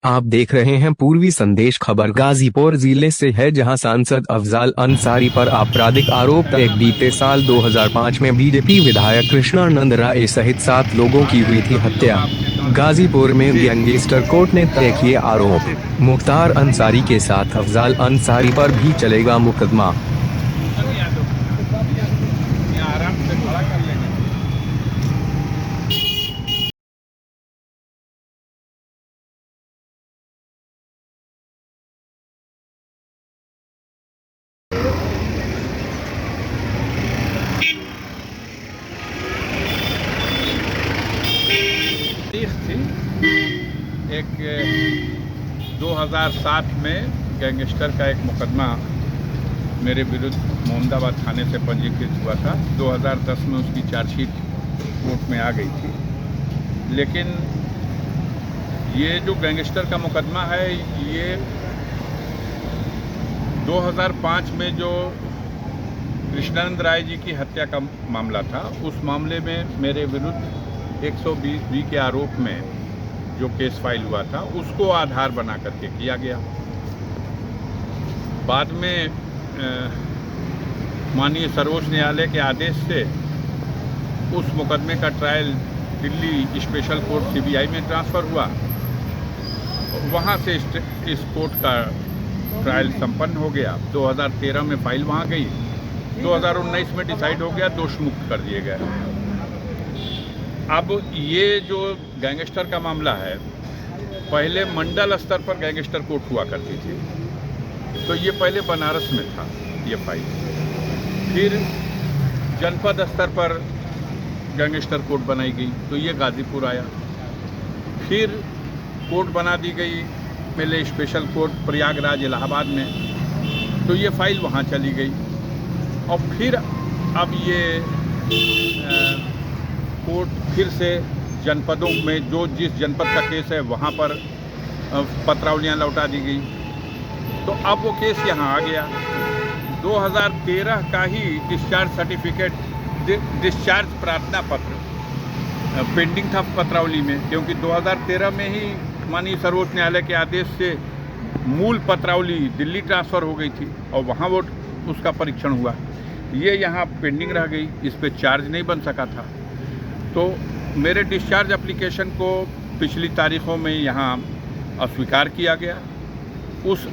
आप देख रहे हैं पूर्वी संदेश खबर। गाजीपुर जिले से है, जहां सांसद अफजाल अंसारी पर आपराधिक आरोप एक बीते साल 2005 में बीजेपी विधायक कृष्णानंद राय सहित 7 लोगों की हुई थी हत्या। गाजीपुर में गैंगस्टर कोर्ट ने तय किए आरोप। मुख्तार अंसारी के साथ अफजाल अंसारी पर भी चलेगा मुकदमा। थी एक 2007 में गैंगस्टर का एक मुकदमा मेरे विरुद्ध मोहम्मदाबाद थाने से पंजीकृत हुआ था। 2010 में उसकी चार्जशीट कोर्ट में आ गई थी, लेकिन ये जो गैंगस्टर का मुकदमा है, ये 2005 में जो कृष्णानंद राय जी की हत्या का मामला था, उस मामले में मेरे विरुद्ध 120 के आरोप में जो केस फाइल हुआ था, उसको आधार बना करके किया गया। बाद में माननीय सर्वोच्च न्यायालय के आदेश से उस मुकदमे का trial Delhi special court CBI में ट्रांसफ़र हुआ। वहाँ से इस कोर्ट का ट्रायल संपन्न हो गया। 2013 में फाइल वहाँ गई, 2019 में डिसाइड हो गया, दोष मुक्त कर दिए गए। अब ये जो गैंगस्टर का मामला है, पहले मंडल स्तर पर गैंगस्टर कोर्ट हुआ करती थी, तो ये पहले बनारस में था ये फाइल। फिर जनपद स्तर पर गैंगस्टर कोर्ट बनाई गई, तो ये गाजीपुर आया। फिर कोर्ट बना दी गई पहले स्पेशल कोर्ट प्रयागराज इलाहाबाद में, तो ये फाइल वहाँ चली गई। और फिर अब ये कोर्ट फिर से जनपदों में जो जिस जनपद का केस है वहाँ पर पत्रावलियाँ लौटा दी गई, तो अब वो केस यहाँ आ गया। 2013 का ही डिस्चार्ज सर्टिफिकेट, डिस्चार्ज प्रार्थना पत्र पेंडिंग था पत्रावली में, क्योंकि 2013 में ही माननीय सर्वोच्च न्यायालय के आदेश से मूल पत्रावली दिल्ली ट्रांसफ़र हो गई थी और वहाँ वो उसका परीक्षण हुआ। ये यहाँ पेंडिंग रह गई, इस पर चार्ज नहीं बन सका था। तो मेरे डिस्चार्ज एप्लीकेशन को पिछली तारीखों में यहाँ अस्वीकार किया गया। उस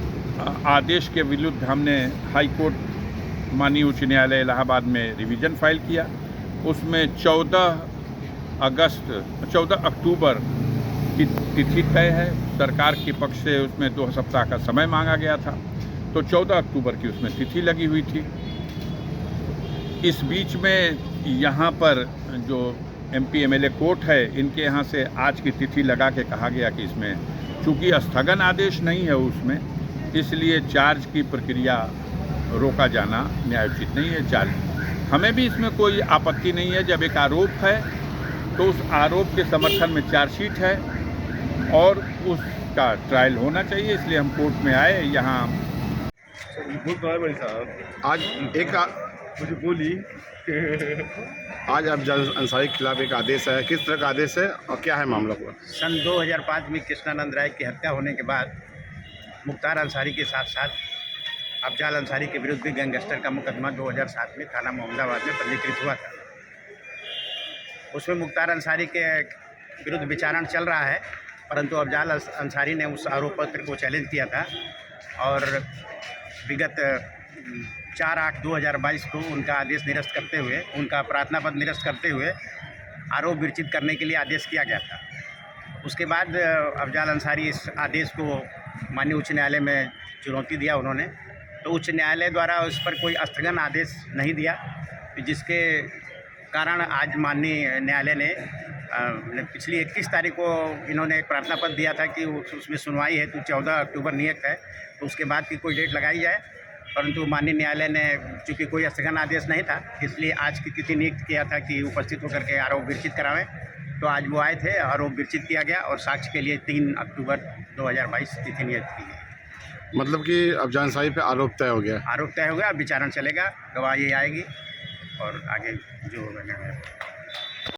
आदेश के विरुद्ध हमने हाई कोर्ट माननीय उच्च न्यायालय इलाहाबाद में रिवीजन फाइल किया। उसमें 14 अक्टूबर की तिथि तय है। सरकार के पक्ष से उसमें 2 सप्ताह का समय मांगा गया था, तो 14 अक्टूबर की उसमें तिथि लगी हुई थी। इस बीच में यहाँ पर जो MP MLA कोर्ट है, इनके यहाँ से आज की तिथि लगा के कहा गया कि इसमें चूँकि स्थगन आदेश नहीं है उसमें, इसलिए चार्ज की प्रक्रिया रोका जाना न्यायोचित नहीं है। चार्ज हमें भी इसमें कोई आपत्ति नहीं है। जब एक आरोप है तो उस आरोप के समर्थन में चार्जशीट है और उसका ट्रायल होना चाहिए, इसलिए हम कोर्ट में आए। यहाँ आज एक मुझे बोली आज अफजाल अंसारी के खिलाफ एक आदेश है, किस तरह का आदेश है और क्या है मामला हुआ? सन 2005 में कृष्णानंद राय की हत्या होने के बाद मुख्तार अंसारी के साथ साथ अफजाल अंसारी के विरुद्ध भी गैंगस्टर का मुकदमा 2007 में थाना मोहम्मदाबाद में पंजीकृत हुआ था। उसमें मुख्तार अंसारी के विरुद्ध विचारण चल रहा है, परंतु अफजाल अंसारी ने उस आरोप पत्र को चैलेंज किया था और विगत 4/8/2022 को उनका आदेश निरस्त करते हुए, उनका प्रार्थना पत्र निरस्त करते हुए आरोप विरचित करने के लिए आदेश किया गया था। उसके बाद अफजाल अंसारी इस आदेश को माननीय उच्च न्यायालय में चुनौती दिया उन्होंने, तो उच्च न्यायालय द्वारा उस पर कोई स्थगन आदेश नहीं दिया, जिसके कारण आज माननीय न्यायालय ने पिछली 21 तारीख को इन्होंने एक प्रार्थना पत्र दिया था कि उसमें सुनवाई है तो 14 अक्टूबर नियत है, तो उसके बाद की कोई डेट लगाई जाए। परंतु माननीय न्यायालय ने चूँकि कोई स्थगन आदेश नहीं था, इसलिए आज की तिथि नियुक्त किया था कि उपस्थित होकर के आरोप विरचित करावें। तो आज वो आए थे, आरोप विरचित किया गया और साक्ष्य के लिए 3 अक्टूबर 2022 तिथि नियुक्त की गई। मतलब कि अफजाल अंसारी पे आरोप तय हो गया? आरोप तय हो गया, विचारण चलेगा, गवाही आएगी और आगे जो होगा।